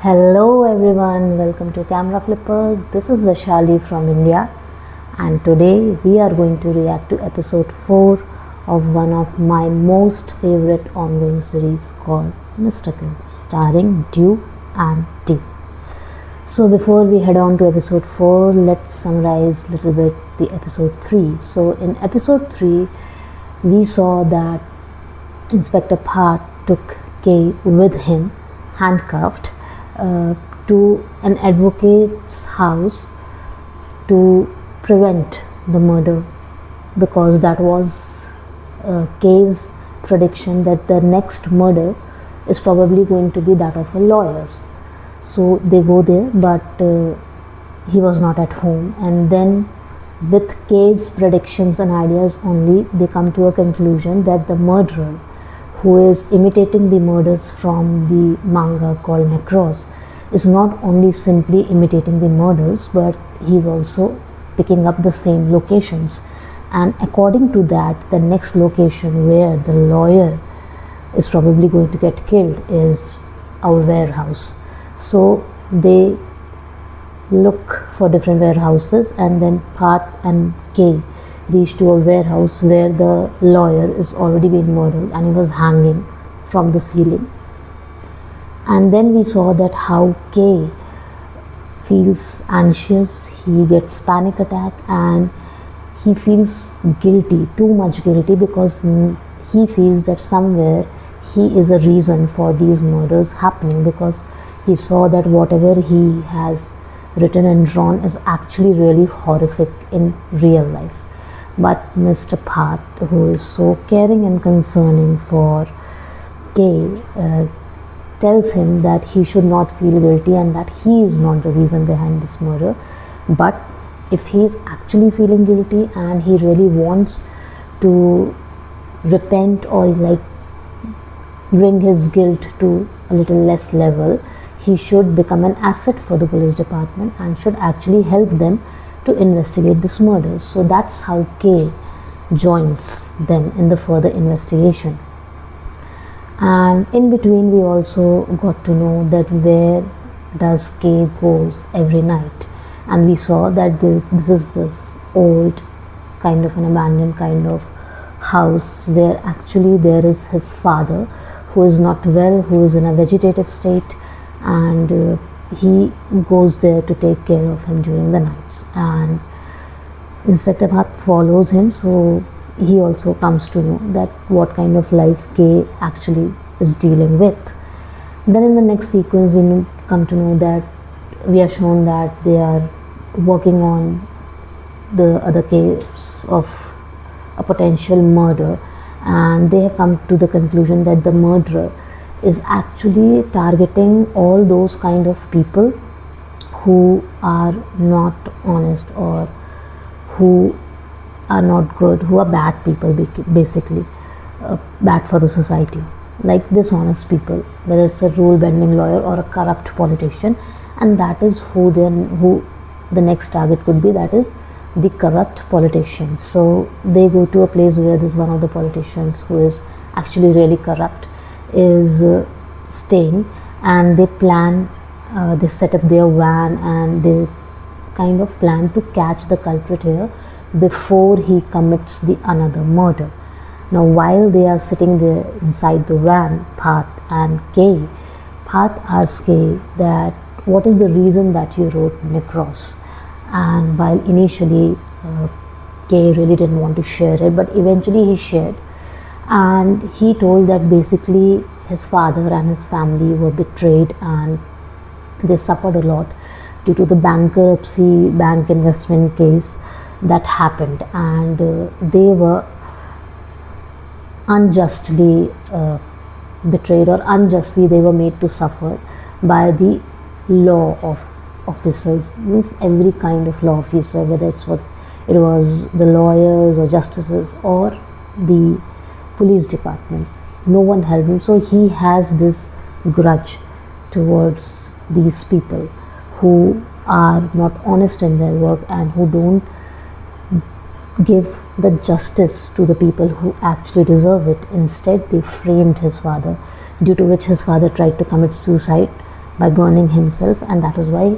Hello everyone, welcome to Camera Flippers. This is Vaishali from India, and today we are going to react to episode 4 of one of my most favorite ongoing series called Mystical, starring Dew and T. So before we head on to episode 4, let's summarize a little bit the episode 3. So in episode 3, we saw that Inspector Part took Kay with him, handcuffed, to an advocate's house to prevent the murder, because that was Kay's prediction that the next murder is probably going to be that of a lawyer's. So they go there, but he was not at home, and then with Kay's predictions and ideas only, they come to a conclusion that the murderer, who is imitating the murders from the manga called Necros, is not only simply imitating the murders, but he's also picking up the same locations. And according to that, the next location where the lawyer is probably going to get killed is a warehouse. So they look for different warehouses, and then Part and Kay reached to a warehouse where the lawyer is already been murdered and he was hanging from the ceiling. And then we saw that how Kay feels anxious, he gets panic attack, and he feels guilty, too much guilty, because he feels that somewhere he is a reason for these murders happening, because he saw that whatever he has written and drawn is actually really horrific in real life. But Mr. Part, who is so caring and concerning for Kay, tells him that he should not feel guilty and that he is not the reason behind this murder. But if he is actually feeling guilty and he really wants to repent or bring his guilt to a little less level, he should become an asset for the police department and should actually help them to investigate this murder. So that's how Kay joins them in the further investigation. And in between, we also got to know that where does Kay goes every night, and we saw that this is this old kind of an abandoned kind of house where actually there is his father who is not well, who is in a vegetative state, and he goes there to take care of him during the nights. And Inspector Bhatt follows him, so he also comes to know that what kind of life Kay actually is dealing with. Then in the next sequence, we come to know that we are shown that they are working on the other case of a potential murder, and they have come to the conclusion that the murderer is actually targeting all those kind of people who are not honest or who are not good, who are bad people, basically bad for the society, like dishonest people, whether it's a rule-bending lawyer or a corrupt politician. And that is who the next target could be, that is the corrupt politician. So they go to a place where this one of the politicians who is actually really corrupt is staying, and they plan, they set up their van, and they kind of plan to catch the culprit here before he commits the another murder. Now while they are sitting there inside the van, Part and Kay, Part asks Kay that what is the reason that you wrote Necros. And while initially Kay really didn't want to share it, but eventually he shared, and he told that basically his father and his family were betrayed and they suffered a lot due to the bankruptcy bank investment case that happened, and they were unjustly betrayed, or unjustly they were made to suffer by the law of officers, means every kind of law officer, whether it was the lawyers or justices or the police department. No one helped him, so he has this grudge towards these people who are not honest in their work and who don't give the justice to the people who actually deserve it. Instead, they framed his father, due to which his father tried to commit suicide by burning himself, and that is why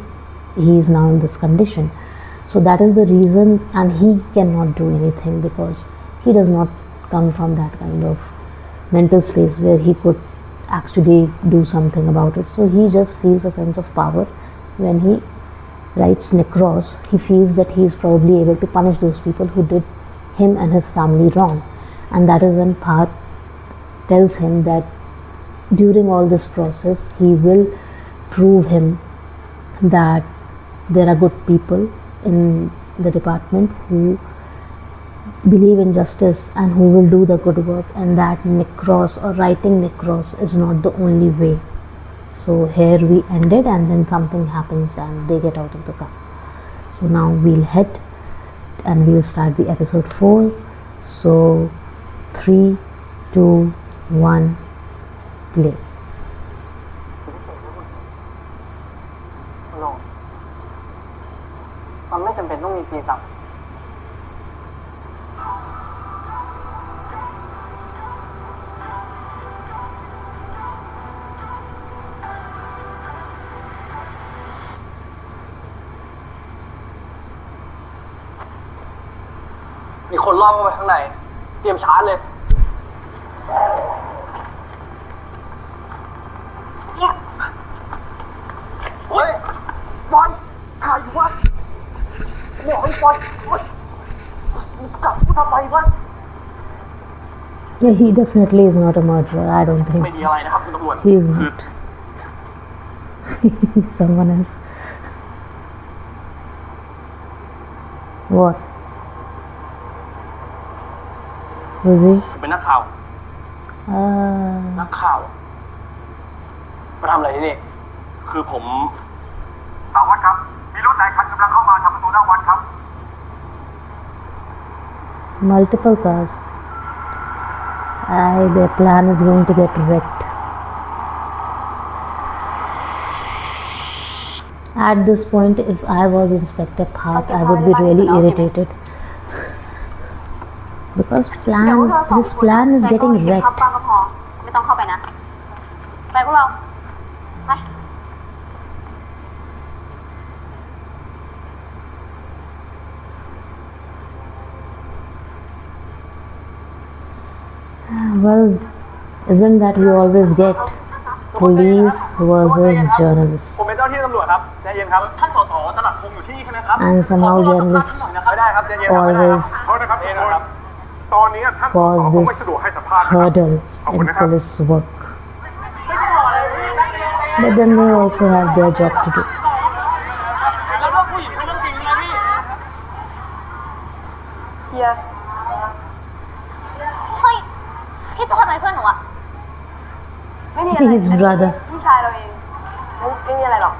he is now in this condition. So that is the reason, and he cannot do anything because he does not come from that kind of mental space where he could actually do something about it. So he just feels a sense of power. When he writes necros, he feels that he is probably able to punish those people who did him and his family wrong. And that is when Parth tells him that during all this process he will prove him that there are good people in the department who believe in justice and who will do the good work, and that necros or writing necros is not the only way. So here we ended, and then something happens and they get out of the car. So now we'll head and we'll start the episode 4. So 3, 2, 1, play. No. มันไม่จำเป็นต้องมีปีศาจมีคนล่อเข้าไปข้างในเตรียมชาร์จเลยเฮ้ยบอลถ่ายอยู่วะบอกให้บอลกลับกูทำไมวะ Yeah, he definitely is not a murderer. I don't think ไม่มี so. อะไรนะครับคุณตำรวจ He is not. He's someone else. What? Was he? ผมเป็นนักข่าว นักข่าวมาทำอะไรที่นี่คือผมสารวัตรครับมีรถหลายคันกำลังเข้ามาทางประตูหน้าวัดครับ Multiple cars. Their plan is going to get wrecked. At this point, if I was Inspector Parth, I would be really irritated. Because his plan is getting wrecked. ไม่ต้องเข้าไปนะ ไปพวกเรา ไป Well, isn't that we always get police versus journalists? ผมเป็นเจ้าหน้าที่ตำรวจครับใจเย็นครับท่านสสตลาดคงอยู่ที่นี่ใช่ไหมครับ And somehow journalists ไม่ได้ครับใจเย็นครับ always โทษนะครับตอนนี้ท่าน cause this hurdle in police work. But then they also have their job to do. แล้วเรื่องผู้หญิงเป็นเรื่องจริงใช่ไหมพี่เฮีย เฮ้ย พี่จะทำอะไรเพื่อนหนูอะ ไม่มีอะไร His brother. พี่ชายเราเองไม่มีอะไรหรอก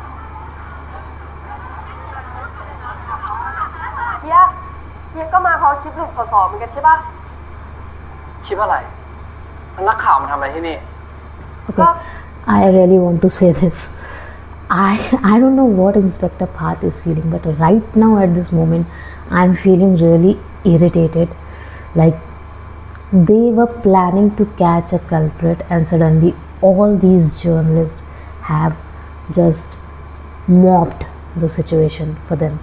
เฮียก็มาเพราะคลิปหลุดสอเหมือนกันใช่ปะ คิดว่าอะไรนักข่าวมันทำอะไรที่นี่ Okay, I really want to say this. I don't know what Inspector Parth is feeling, but right now at this moment, I'm feeling really irritated. Like they were planning to catch a culprit, and suddenly all these journalists have just mobbed the situation for them.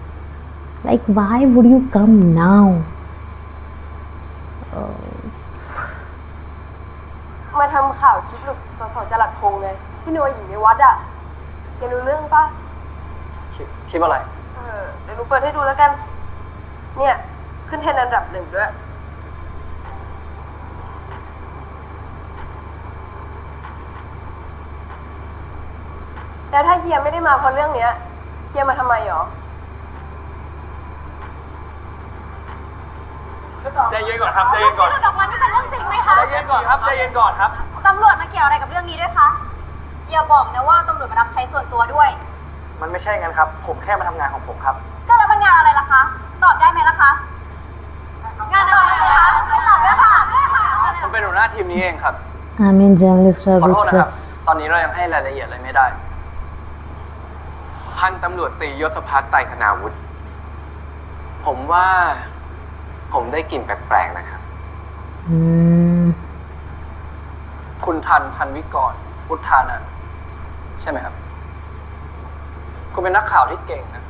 Like, why would you come now? มาทำข่าวคลิปหลุดสจรัสพงษ์ไงที่นัวหญิงในวัดอ่ะแกรู้เรื่องปะ คิดว่าอะไร เดี๋ยวหนูเปิดให้ดูแล้วกันเนี่ยขึ้นเทรนด์อันดับ 1ด้วยแล้วถ้าเฮียไม่ได้มาเพราะเรื่องเนี้ยเฮียมาทำไมหรอ ใจเย็นก่อนครับใจเย็นก่อน ที่หลุดออกมานี่เป็นเรื่องจริงไหมคะ ใจเย็นก่อนครับใจเย็นก่อนครับ ตำรวจมาเกี่ยวอะไรกับเรื่องนี้ด้วยคะ อย่าบอกนะว่าตำรวจมารับใช้ส่วนตัวด้วย มันไม่ใช่งั้นครับผมแค่มาทำงานของผมครับ ก็แล้วมันงานอะไรล่ะคะ ตอบได้ไหมล่ะคะ งานอะไรคะไม่ตอบด้วยค่ะด้วยค่ะ ผมเป็นหัวหน้าทีมนี้เองครับ I mean, journalists are ขอโทษนะครับ ruthless. ตอนนี้เรายังให้รายละเอียดอะไรไม่ได้ พันตำรวจตรียศพัฒน์ไตรคณาวุฒิผมว่าผมได้กลิ่นแปลกๆนะครับ คุณทันวิกรพุทธานันท์ใช่ไหมครับ คุณเป็นนักข่าวที่เก่งนะ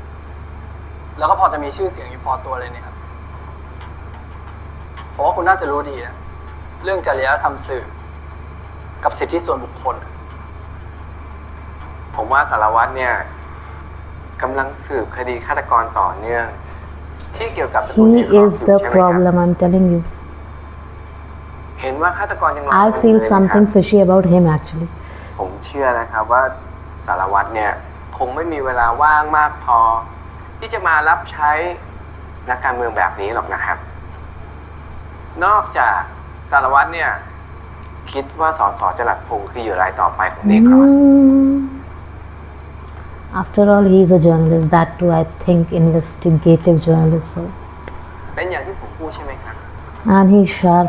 แล้วก็พอจะมีชื่อเสียงอยู่พอตัวเลยเนี่ยครับผมว่าคุณน่าจะรู้ดีนะเรื่องจริยธรรมสื่อกับสิทธิส่วนบุคคล ผมว่าสารวัตรเนี่ยกำลังสืบคดีฆาตกรต่อเนื่อง ที่เกี่ยวกับ He is the problem, I'm telling you. เห็นว่าฆาตกรยัง I feel something fishy about him actually. ผมเชื่อนะครับว่าสารวัตรเนี่ยคงไม่มีเวลาว่างมากพอ ที่จะมารับใช้นักการเมืองแบบนี้หรอกนะครับ นอกจากสารวัตรเนี่ยคิดว่าสสจรัสพงศ์คือเหยื่อรายต่อไปของเนครอส After all, he is a journalist. That too, I think, investigative journalist. So, เป็นอย่างที่ผมพูดใช่ไหมครับ and he's sharp.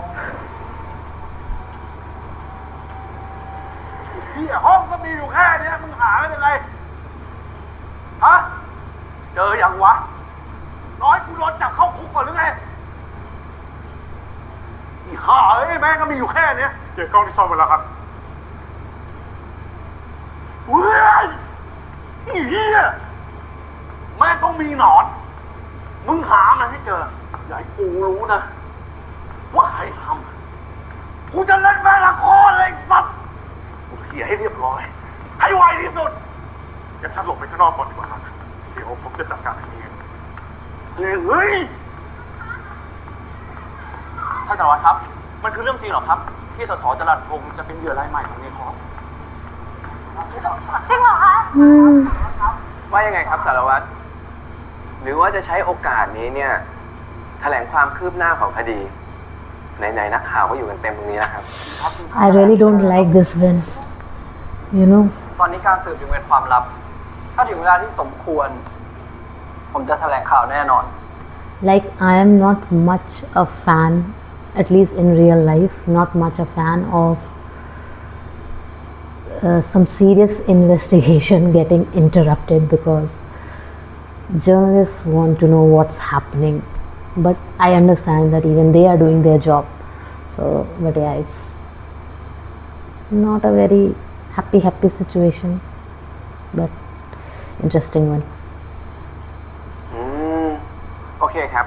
พี่ห้องก็มีอยู่แค่นี้มึงหาได้ยังไงฮะเจออย่างวะน้อยกูโดนจับเข้าคุกก่อนหรือไงนี่ข้าแม่งก็มีอยู่แค่นี้เจอกล้องที่ซ่อมไปแล้วครับเว้ยนี่เฮียแม่งต้องมีหนอนมึงหามันให้เจออย่าให้กูรู้นะว่าใครทำกูจะเล่นแม่ละครเลยสัตว์กูเคลียร์ให้เรียบร้อยให้ไวที่สุดอย่าท่านหลบไปข้างนอกก่อนดีกว่าครับเดี๋ยวผมจะจัดการให้เองเฮ้ยท่านสารวัตรครับมันคือเรื่องจริงหรอครับที่สสจรัสพงศ์จะเป็นเหยื่อรายใหม่ของเนครอส จริงเหรอคะ ว่ายังไงครับสารวัตรหรือว่าจะใช้โอกาสนี้เนี่ยแถลงความคืบหน้าของคดีไหนๆนักข่าวก็อยู่กันเต็มตรงนี้นะครับ I really don't like this when, you know. ตอนนี้การสืบถึงเป็นความลับถ้าถึงเวลาที่สมควรผมจะแถลงข่าวแน่นอน Like, I am not much a fan, at least in real life, not much a fan of some serious investigation getting interrupted because journalists want to know what's happening. But I understand that even they are doing their job. So, but yeah, it's not a very happy situation, but interesting one. โอเคครับ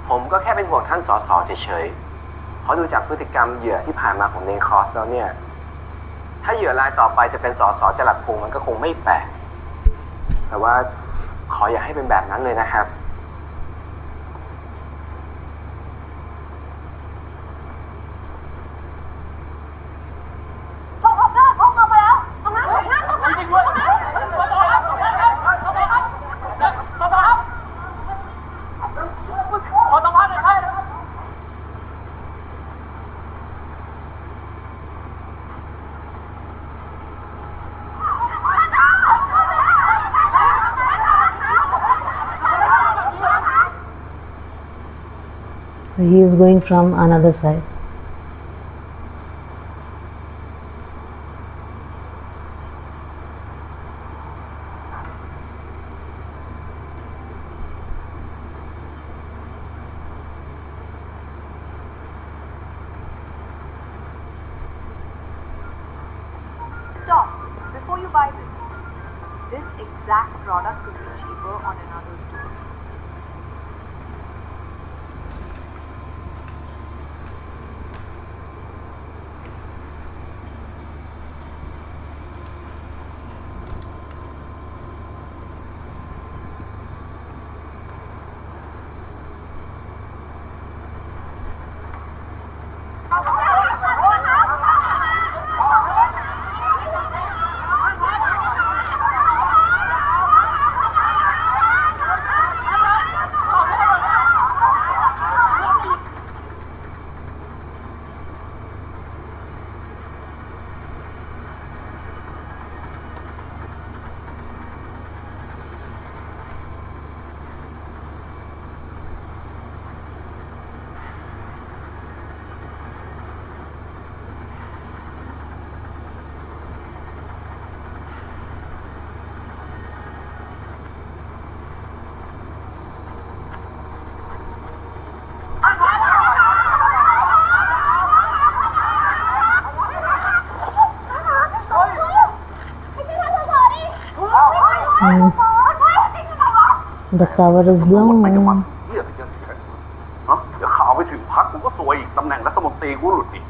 ผมก็แค่เป็นห่วงท่านสสเฉยๆเพราะดูจากพฤติกรรมเหยื่อที่ผ่านมาของเนครอสแล้วเนี่ยถ้าเหยื่อรายต่อไปจะเป็นสสจรัสพงศ์มันก็คงไม่แปลกแต่ว่าขออย่าให้เป็นแบบนั้นเลยนะครับ พงเดินพงมาแล้วตรงนั้นจริงด้วยขอสัมภาษณ์หน่อยครับ He is going from another side. Stop. Before you buy this, this exact product could be cheaper on another store. The cover is ไปจังหวัด blown. เฮียอะไรกันเนี่ยฮะเดี๋ยวข่าวไปถึงพักกูก็ซวยอีกตำแหน่งรัฐมนตรีกูหลุดอีก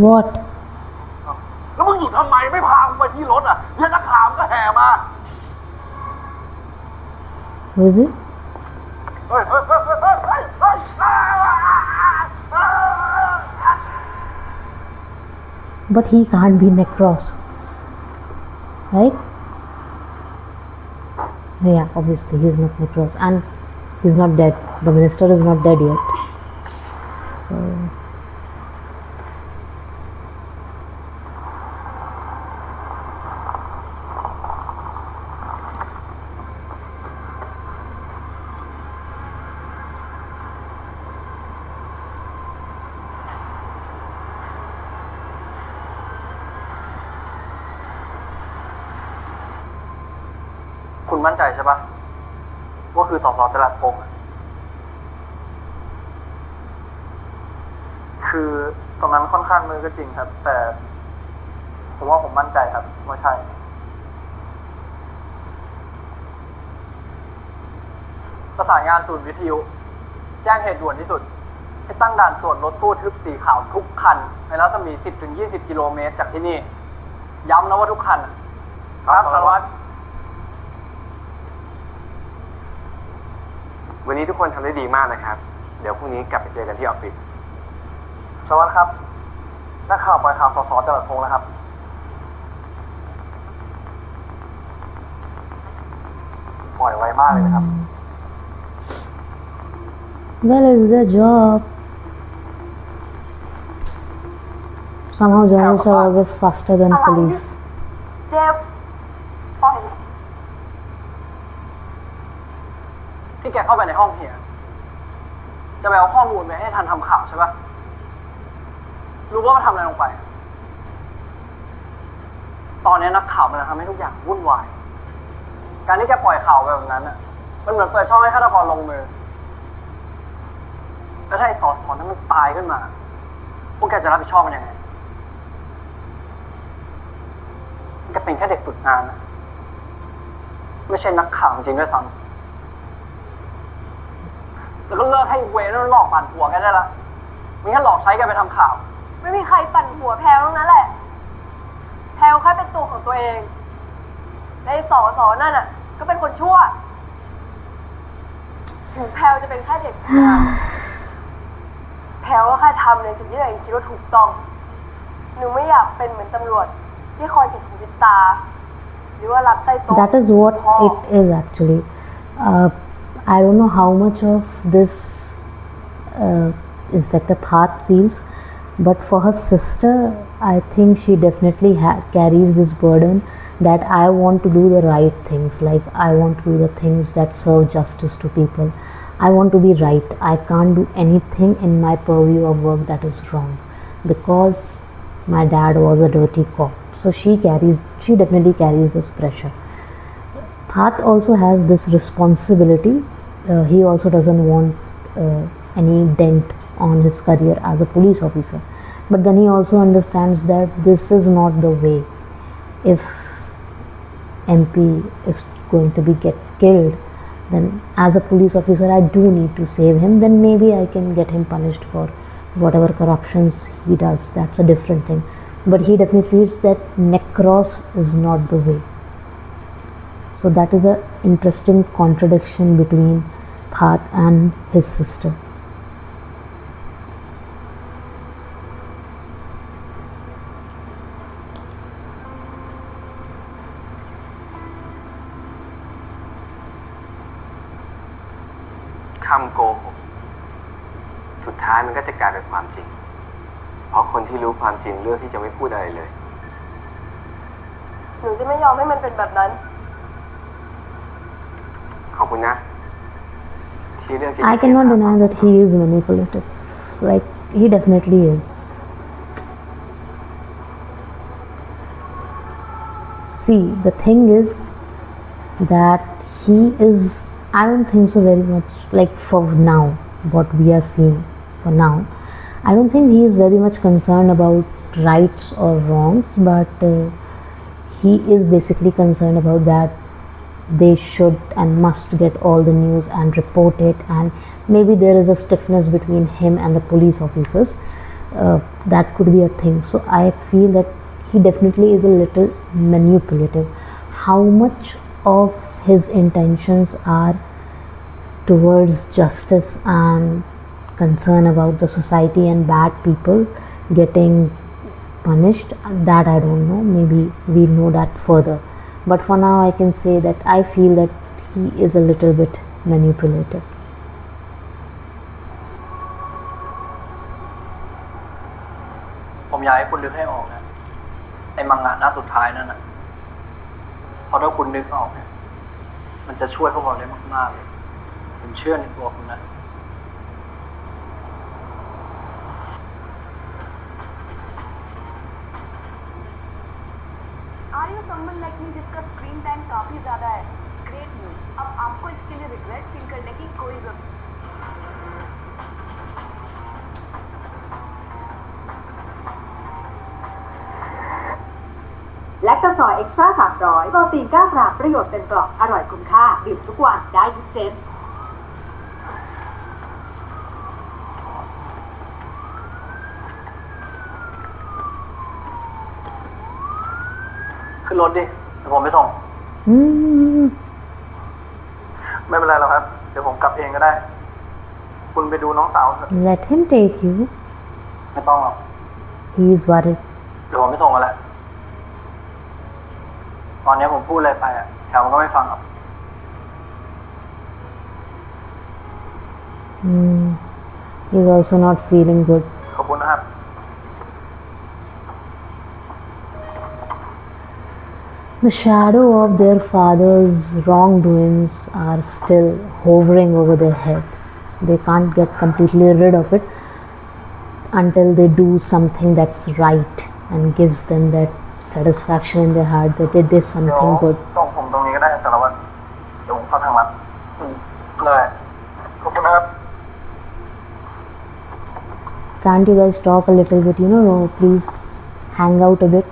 What? แล้วมึงอยู่ทำไมไม่พากูไปที่รถอ่ะเดี๋ยวนักข่าวมันก็แห่มา Who is it? เฮ้ยเฮ้ยเฮ้ยเฮ้ยเฮ้ยเฮ้ยเฮ้ย But he can't be necros, right? Yeah, obviously he's not necros, and he's not dead. The minister is not dead yet. Soคุณมั่นใจใช่ปะว่าคือสสจรัสพงษ์อะคือตรงนั้นค่อนข้างมือก็จริงครับ แต่ผมว่าผมมั่นใจครับว่าใช่ ประสานงานศูนย์วิทยุ แจ้งเหตุด่วนที่สุด ให้ตั้งด่านตรวจรถตู้ทึบสีขาวทุกคัน ในรัศมี 10-20 กิโลเมตรจากที่นี่ ย้ำนะว่าทุกคันอะครับสารวัตร วันนี้ทุกคนทำได้ดีมากนะครับ เดี๋ยวพรุ่งนี้กลับไปเจอกันที่ออฟฟิศ สารวัตรครับ นักข่าวปล่อยข่าวสสจรัสพงษ์แล้วครับ ปล่อยไวมากเลยนะครับ well, it's their job. Somehow journalists are always faster than police. เจฟปล่อย ที่แกเข้าไปในห้องเฮียจะไปเอาข้อมูลไปให้ทันทำข่าวใช่ปะรู้ว่ามันทำอะไรลงไป ตอนนี้นักข่าวมันทำให้ทุกอย่างวุ่นวาย การที่แกปล่อยข่าวไปแบบนั้นอ่ะ มันเหมือนเปิดช่องให้ฆาตกรลงมือ แล้วถ้าไอ้สอสอนั้นมันตายขึ้นมา พวกแกจะรับผิดชอบมันยังไงแกเป็นแค่เด็กฝึกงานนะไม่ใช่นักข่าวจริงด้วยซ้ำแล้วก็เลิกให้เวรนั่นหลอกปั่นหัวแกได้ละมีแค่หลอกใช้แกไปทำข่าว ไม่มีใครปั่นหัวแพลวทั้งนั้นแหละ แพลวแค่เป็นตัวของตัวเองและไอ้สอนั่นอ่ะ ก็เป็นคนชั่วถึงแพลวจะเป็นแค่เด็กฝึกงานแพลวก็แค่ทำในสิ่งที่ตัวเองคิดว่าถูกต้อง หนูไม่อยากเป็นเหมือนตำรวจที่คอยติดหูติดตา หรือว่ารับใต้โต๊ะ That is what it is actually. I don't know how much of this Inspector Parth feels, but for her sister, I think she definitely carries this burden that I want to do the right things, like I want to do the things that serve justice to people. I want to be right. I can't do anything in my purview of work that is wrong because my dad was a dirty cop. So she definitely carries this pressure. Parth also has this responsibility. He also doesn't want any dent on his career as a police officer. But then he also understands that this is not the way. If MP is going to be killed, then as a police officer I do need to save him. Then maybe I can get him punished for whatever corruptions he does. That's a different thing. But he definitely feels that necros is not the way. So that is an interesting contradiction between Parth and his sister.คำโกหกสุดท้ายมันก็จะกลายเป็นความจริง เพราะคนที่รู้ความจริงเลือกที่จะไม่พูดอะไรเลย หนูจะไม่ยอมให้มันเป็นแบบนั้น ขอบคุณนะ ที่เลือกที่ I cannot deny that he is manipulative. Like, he definitely is. See, the thing is that he is, I don't think so very much, like for now, what we are seeing for now, I don't think he is very much concerned about rights or wrongs, but he is basically concerned about that they should and must get all the news and report it, and maybe there is a stiffness between him and the police officers. That could be a thing. So I feel that he definitely is a little manipulative. How much of his intentions are towards justice and concern about the society and bad people getting punished, that I don't know. Maybe we'll know that further, but for now I can say that I feel that he is a little bit manipulative. ผมอยากให้คุณนึกให้ออกนะไอ้มังงะหน้าสุดท้ายนั่นนะเพราะถ้าคุณนึกออกเนี่ยมันจะช่วยพวกเราได้มากๆเลยผมเชื่อในตัวคุณนะ Are you someone like me जिसका screen time काफी ज्यादा है? Great news, अब आपको इसके लिए regret feel करने की कोई जरूरत नहीं। และกระสอยเอ็กซ์ตร้า300โปรตีนก้าวกราบประโยชน์เต็มกล่องอร่อยคุ้มค่าดื่มทุกวันได้ทุกเจน ขึ้นรถดิเดี๋ยวผมไปส่ง ไม่เป็นไรหรอกครับ เดี๋ยวผมกลับเองก็ได้ คุณไปดูน้องสาวเถอะ Let him take you. ไม่ต้องหรอก He is worried. เดี๋ยวผมไปส่งมาแหละตอนนี้ผมพูดอะไรไปอ่ะแถวมันก็ไม่ฟังหรอก He's also not feeling good. ขอบคุณนะครับ The shadow of their father's wrongdoings are still hovering over their head. They can't get completely rid of it until they do something that's right and gives them that satisfaction in their heart that they did เดี๋ยว something good. ส่งผมตรงนี้ก็ได้สารวัตรเดี๋ยวผมเข้าทางลัดเลยขอบคุณนะครับ Can't you guys talk a little bit? Please hang out a bit.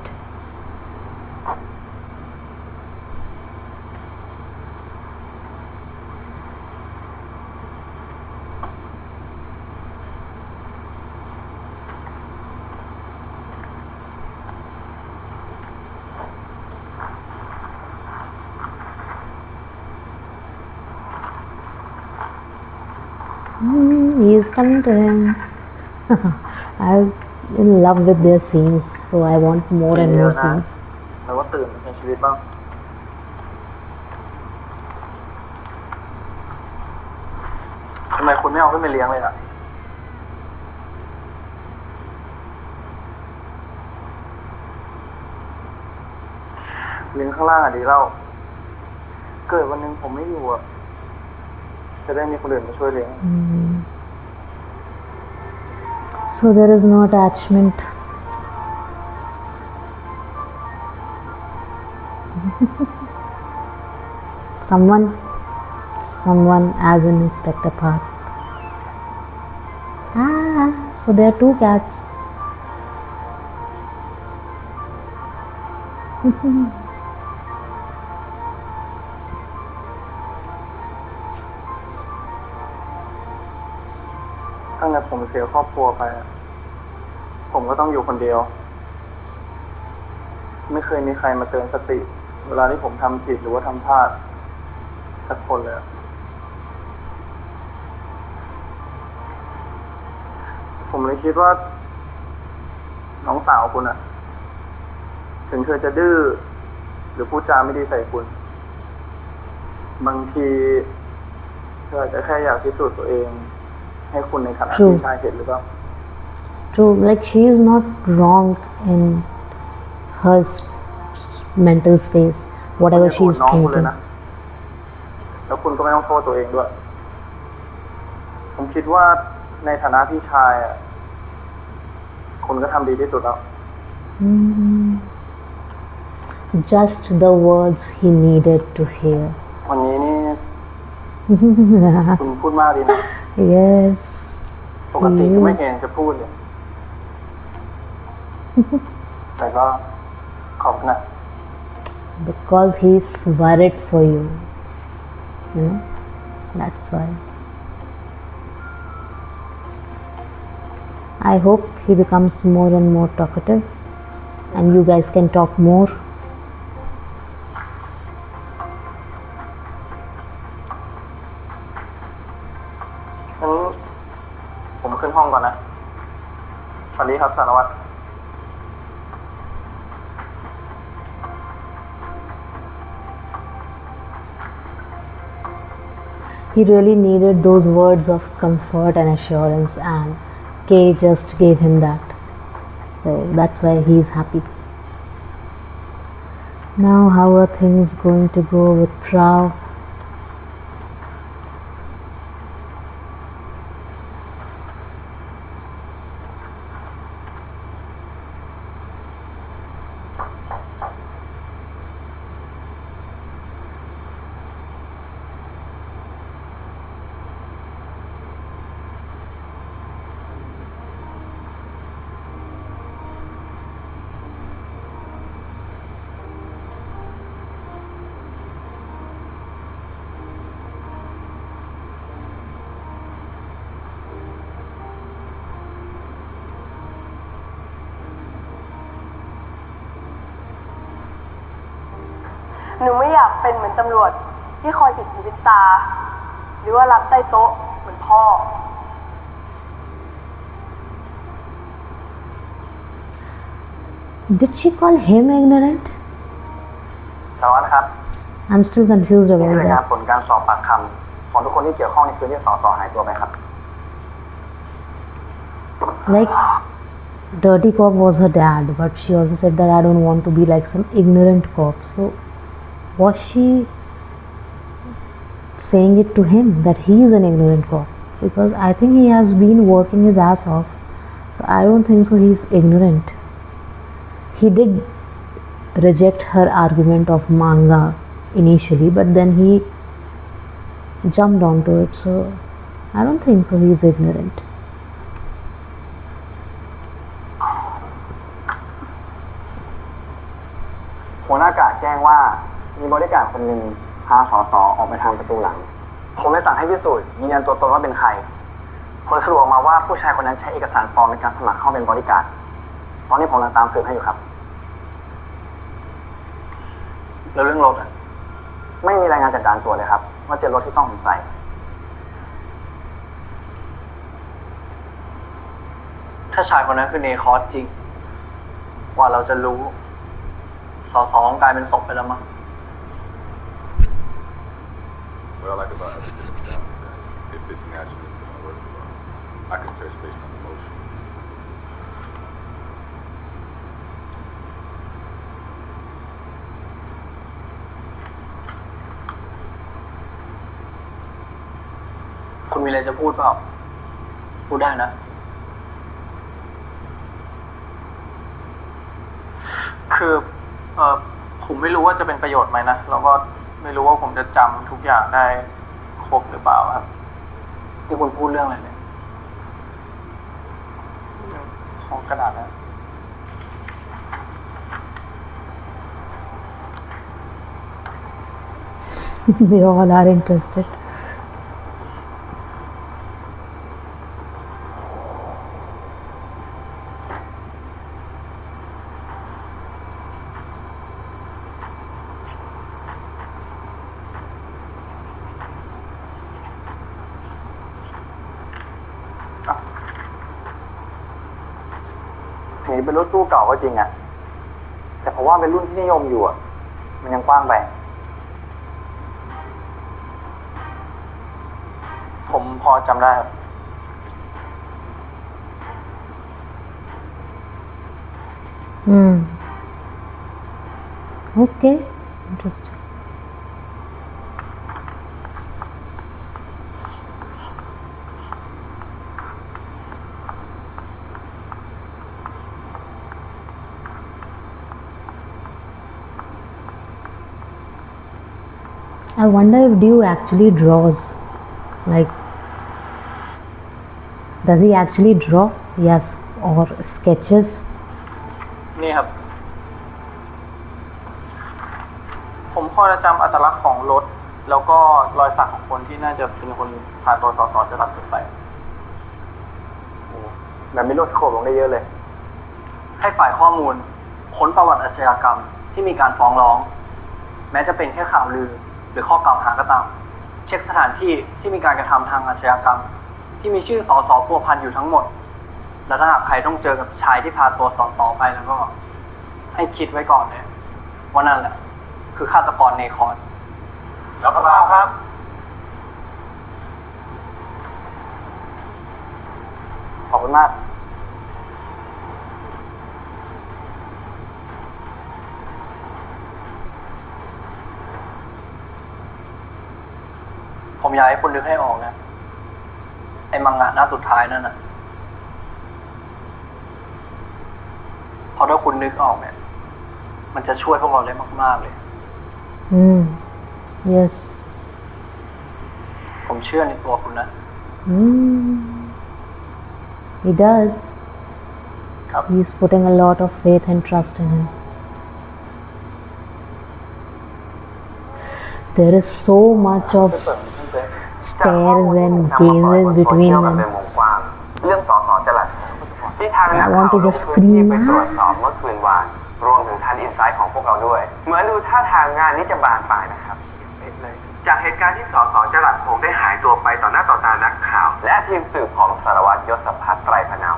He is coming to him. I'm in love with their scenes, so I want more and more scenes. แล้วก็ตื่นในชีวิตบ้างทำไมคุณไม่เอาขึ้นไปเลี้ยงเลยอ่ะเลี้ยงข้างล่างอ่ะดีเล่าเกิดวันหนึ่งผมไม่อยู่อ่ะจะได้มีคนอื่นมาช่วยเลี้ยง So there is no attachment. Someone as an Inspector Part. So there are two cats.ถ้างั้นผมเสียครอบครัวไปผมก็ต้องอยู่คนเดียวไม่เคยมีใครมาเตือนสติเวลาที่ผมทำผิดหรือว่าทำพลาดสักคนเลยผมเลยคิดว่าน้องสาวคุณถึงเธอจะดื้อหรือพูดจาไม่ดีใส่คุณบางทีเธออาจจะแค่อยากพิสูจน์ตัวเองให้คุณในฐานะพี่ชายเห็นหรือเปล่า True, like she is not wrong in her mental space, whatever she is thinking. แล้วคุณก็ไม่ต้องโทษตัวเองด้วยผมคิดว่าในฐานะพี่ชายคุณก็ทำดีที่สุดแล้ว Just the words he needed to hear. วันนี้นี่ คุณพูดมากดีนะ Yes. ปกติก็ไม่เห็นจะพูดเลย แต่ก็ขอบคุณนะ Because he's worried for you. You know? That's why. I hope he becomes more and more talkative and you guys can talk more.ผมขึ้นห้องก่อนนะ สวัสดีครับสารวัตร He really needed those words of comfort and assurance, and Kay just gave him that. So that's why he's happy. Now, how are things going to go with Prao?หนูไม่อยากเป็นเหมือนตำรวจที่คอยปิดหูปิดตา หรือว่ารับใต้โต๊ะเหมือนพ่อ Did she call him ignorant? สารวัตรครับ I'm still confused นี่ about รายงาน that. ผลการสอบปากคำของทุกคนที่เกี่ยวข้องในคืนที่สสหายตัวไปครับ Like, dirty cop was her dad, but she also said that I don't want to be like some ignorant cop. So, was she saying it to him that he is an ignorant cop? Because I think he has been working his ass off. So, I don't think so he's ignorant. He did reject her argument of manga initially, but then he jumped onto it. So, I don't think so he's ignorant.หัวหน้ากะแจ้งว่ามีบริการคนหนึ่งพาสสออกไปทางประตูหลัง ผมเลยสั่งให้พิสูจน์ยืนยันตัวตนว่าเป็นใคร ผลสรุปออกมาว่าผู้ชายคนนั้นใช้เอกสารปลอมในการสมัครเข้าเป็นบริการดตอนนี้ผมกำลังตามสืบให้อยู่ครับ แล้วเรื่องรถไม่มีรายงานจากด่านตรวจเลยครับ ว่าเจอรถที่ต้องสงสัย ถ้าชายคนนั้นคือเนคอสจริงกว่าเราจะรู้สสกลายเป็นศพไปแล้วมั้ง What I like about everything is that it fits naturally into my work environment. I can search based on emotion. คุณมีอะไรจะพูดเปล่า พูดได้นะ คือผมไม่รู้ว่าจะเป็นประโยชน์ไหมนะ แล้วก็ไม่รู้ว่าผมจะจำทุกอย่างได้ครบหรือเปล่าครับ ที่คุณพูดเรื่องอะไรเนี่ยของกระดาษนะ They all are interested.ถึงเป็นรถตู้เก่าก็จริงอะแต่ผมว่าเป็นรุ่นที่นิยมอยู่อะมันยังกว้างไป ผมพอจำได้ครับ Okay, interesting. I wonder if Dew actually draws. Like, does he actually draw? Yes, or sketches? นี่ครับ ผมพอจะจำอัตลักษณ์ของรถ แล้วก็รอยสักของคนที่น่าจะเป็นคนพาตัวสสจะรับไปแบบมีโลดสโคปลงได้เยอะเลย ให้ฝ่ายข้อมูลค้นประวัติอาชญากรรมที่มีการฟ้องร้อง แม้จะเป็นแค่ข่าวลือหรือข้อกล่าวหาก็ตาม เช็คสถานที่ที่มีการกระทำทางอาชญากรรม ที่มีชื่อสสพัวพันอยู่ทั้งหมด แล้วถ้าหากใครต้องเจอกับชายที่พาตัวสสไปแล้วก็ ให้คิดไว้ก่อนเลยว่านั่นแหละ คือฆาตกรเนคอน แล้วก็ครับ ขอบคุณมาก ผมอยากให้คุณนึกให้ออกนะ ไอ้มังงะหน้าสุดท้ายนั่นน่ะพอถ้าคุณนึกออกเนี่ย มันจะช่วยพวกเราได้มากๆเลย Yes. ผมเชื่อในตัวคุณนะ He does. ครับ He's putting a lot of faith and trust in him. There is so much of stares and gazes between them. เรื่องสสจรัสที่ทางนัก I ข่าว want to ล just งพื้นที่ scream ไปตรวจ ah. สอบเมื่อคืนวานรวมถึงทันอินไซต์ของพวกเราด้วย เหมือนดูท่าทางงานนี้จะบานปลายนะครับจากเหตุการณ์ที่สสจรัสคงได้หายตัวไปต่อหน้าต่อตานักข่าว และทีมสืบของสารวัตรยศพัฒน์ไตรพนาว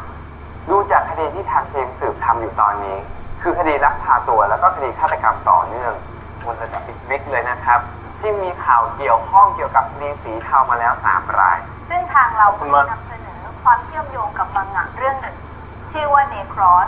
ดูจากคดีที่ทางทีมสืบทำอยู่ตอนนี้ คือคดีลักพาตัวแล้วก็คดีฆาตกรรมต่อเนื่องบนระดับบิ๊กๆเลยนะครับ ที่มีข่าวเกี่ยวข้องเกี่ยวกับคดีสีเทามาแล้ว3 ราย ซึ่งทางเรานำเสนอความเชื่อมโยงกับมังงะเรื่องหนึ่งชื่อว่าเนครอส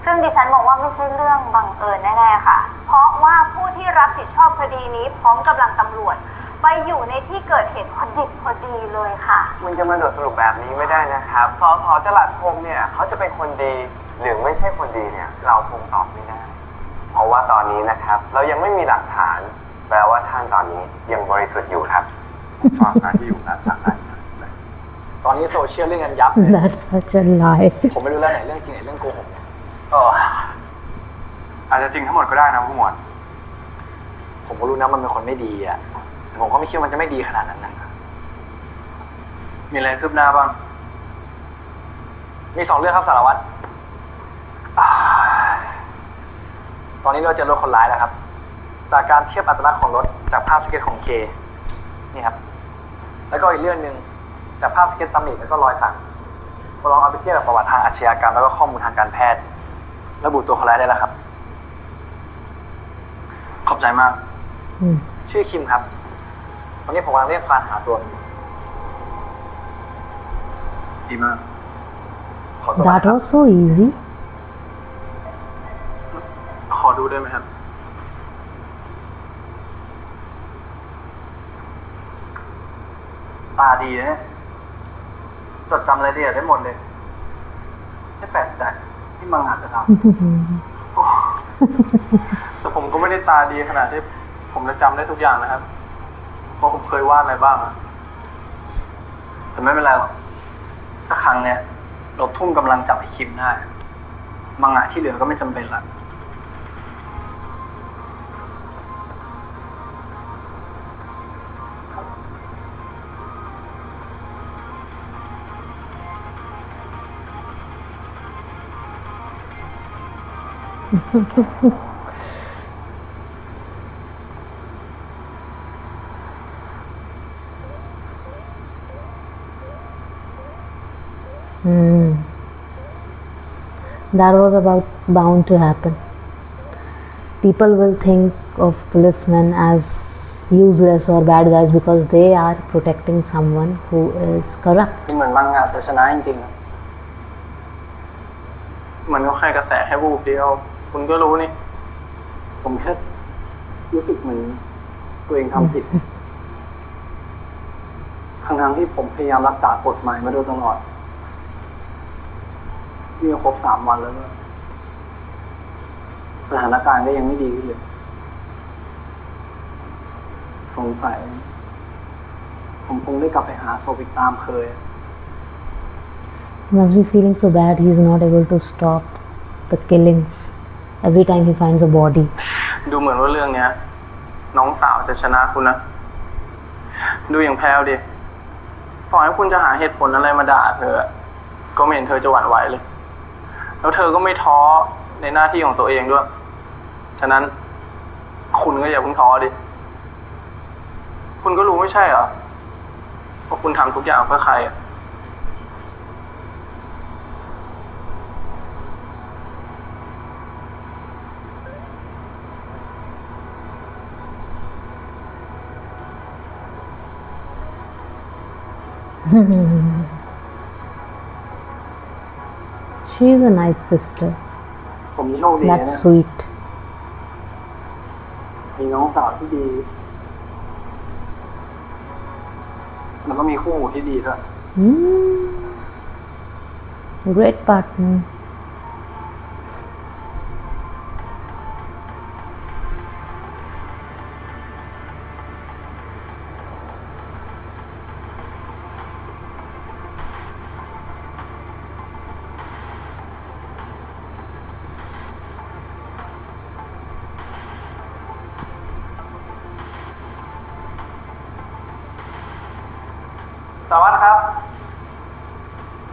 ซึ่งดิฉันบอกว่าไม่ใช่เรื่องบังเอิญแน่ๆค่ะ เพราะว่าผู้ที่รับผิดชอบคดีนี้พร้อมกำลังตำรวจไปอยู่ในที่เกิดเหตุพอดิบพอดีเลยค่ะ มันจะมาโดดสรุปแบบนี้ไม่ได้นะครับสสจรัสพงษ์เนี่ยเขาจะเป็นคนดีหรือไม่ใช่คนดีเนี่ยเราคงตอบไม่ได้ เพราะว่าตอนนี้นะครับเรายังไม่มีหลักฐานแปลว่าท่านตอนนี้ยังบริสุทธิ์อยู่ครับ ฝากงานที่อยู่นะจากไหน ตอนนี้โซเชียลเรื่องกันยับเลย That's such a lie. ผมไม่รู้แล้วไหนเรื่องจริงไหนเรื่องโกหกเนี่ย อาจจะจริงทั้งหมดก็ได้นะผู้หมวด ผมก็รู้นะมันเป็นคนไม่ดีอ่ะแต่ผมก็ไม่คิดว่ามันจะไม่ดีขนาดนั้นนะมีอะไรคืบหน้าบ้าง มี2 เรื่องครับสารวัตรตอนนี้เราเจอรถคนร้ายแล้วครับ จากการเทียบอัตลักษณ์ของรถจากภาพสเก็ตของเคนี่ครับ แล้วก็อีกเรื่องหนึ่งจากภาพสเก็ตตำหนิแล้วก็รอยสักลองเอาไปเทียบกับประวัติทางอาชญากรรมแล้วก็ข้อมูลทางการแพทย์ระบุตัวคนร้ายได้แล้วครับ ขอบใจมาก ชื่อคิมครับวันนี้ผมกำลังเรียกควานหาตัวดีมากขอตัว That was so easy. ขอดูได้ไหมครับ ตาดีนะจดจำรายละเอียดได้หมดเลยไม่แปลกใจที่มังงะจะทำ แต่ผมก็ไม่ได้ตาดีขนาดที่ผมจะจำได้ทุกอย่างนะครับ เพราะผมเคยวาดอะไรบ้างอะแต่ไม่เป็นไรหรอกถ้าครั้งเนี้ยเราทุ่มกำลังจับไอ้คิมได้มังงะที่เหลือก็ไม่จำเป็นละ That was bound to happen. People will think of policemen as useless or bad guys because they are protecting someone who is corrupt. เหมือนมังงะจะชนะจริงๆมันก็แค่กระแสแค่วูบเดียว คุณก็รู้นี่ ผมแค่รู้สึกเหมือนตัวเองทำผิด ทั้งๆที่ผมพยายามรักษากฎหมายมาโดยตลอดนี่ครบ3 วันแล้วด้วยสถานการณ์ก็ยังไม่ดีขึ้นเลย สงสัยผมคงได้กลับไปหาศพอีกตามเคย He must be feeling so bad he's not able to stop the killings every time he finds a body. ดูเหมือนว่าเรื่องเนี้ยน้องสาวจะชนะคุณนะดูอย่างแพลวดิต่อให้คุณจะหาเหตุผลอะไรมาด่าเธอก็ไม่เห็นเธอจะหวั่นไหวเลยแล้วเธอก็ไม่ท้อในหน้าที่ของตัวเองด้วยฉะนั้นคุณก็อย่าเพิ่งท้อดิคุณก็รู้ไม่ใช่เหรอว่าคุณทำทุกอย่างเพื่อใครอะ She's a nice sister. ผมโชคดีนะ That's sweet. มีน้องสาวที่ดีแล้วก็มีคู่หูที่ดีด้วย Great partner. สวัสดีครับ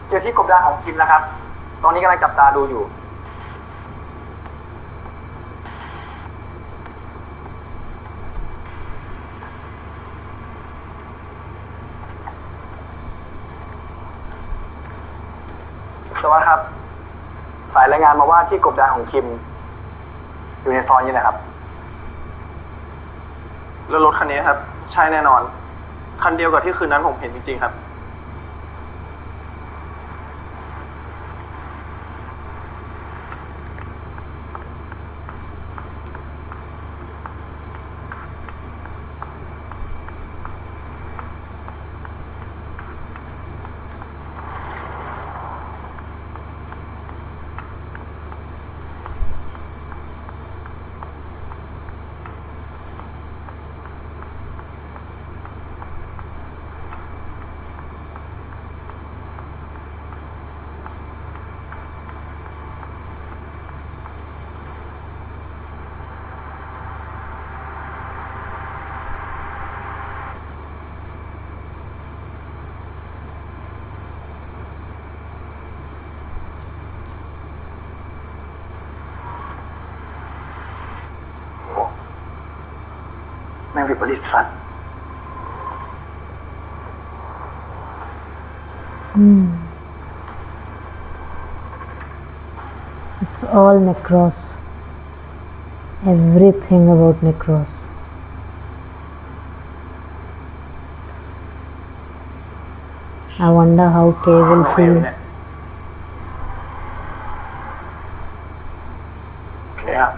เจอที่กบดานของคิมแล้วครับตอนนี้กำลังจับตาดูอยู่สวัสดีครับสายรายงานมาว่าที่กบดานของคิมอยู่ในซอยนี้นะครับแล้วรถคันนี้ครับใช่แน่นอนคันเดียวกับที่คืนนั้นผมเห็นจริงๆครับแม่งวิปริตสัตว์ It's all necros. Everything about necros. I wonder how Kay will feel. โอเคครับ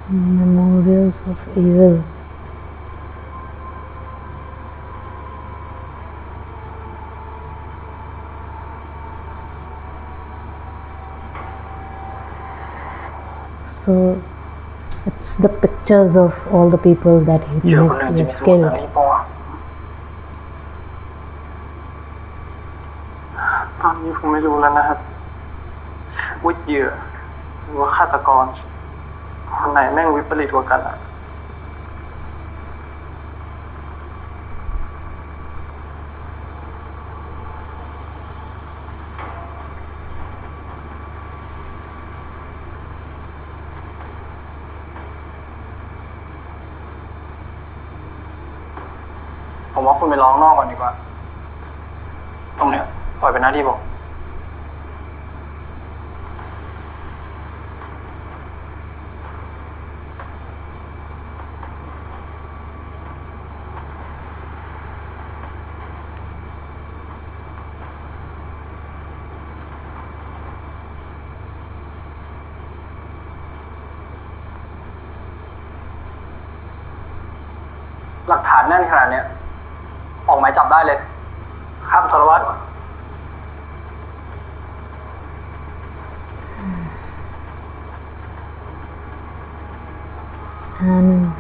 Memorials of evil. So it's the pictures of all the people that he has killed. ตอนนี้ผมไม่รู้แล้วนะครับว่าเหยื่อหรือว่าฆาตกรคนไหนแม่งวิปริตกว่ากันอะ ผมว่าคุณไปร้องนอกก่อนดีกว่า ตรงเนี้ยปล่อยเป็นหน้าที่ผม หลักฐานแน่นขนาดเนี้ย ออกหมายจับได้เลย ครับสารวัตร and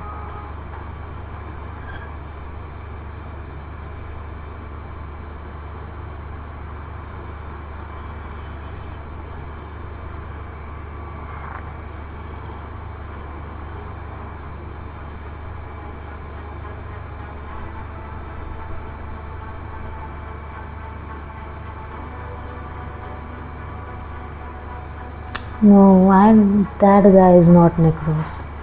no, that guy is not Necros.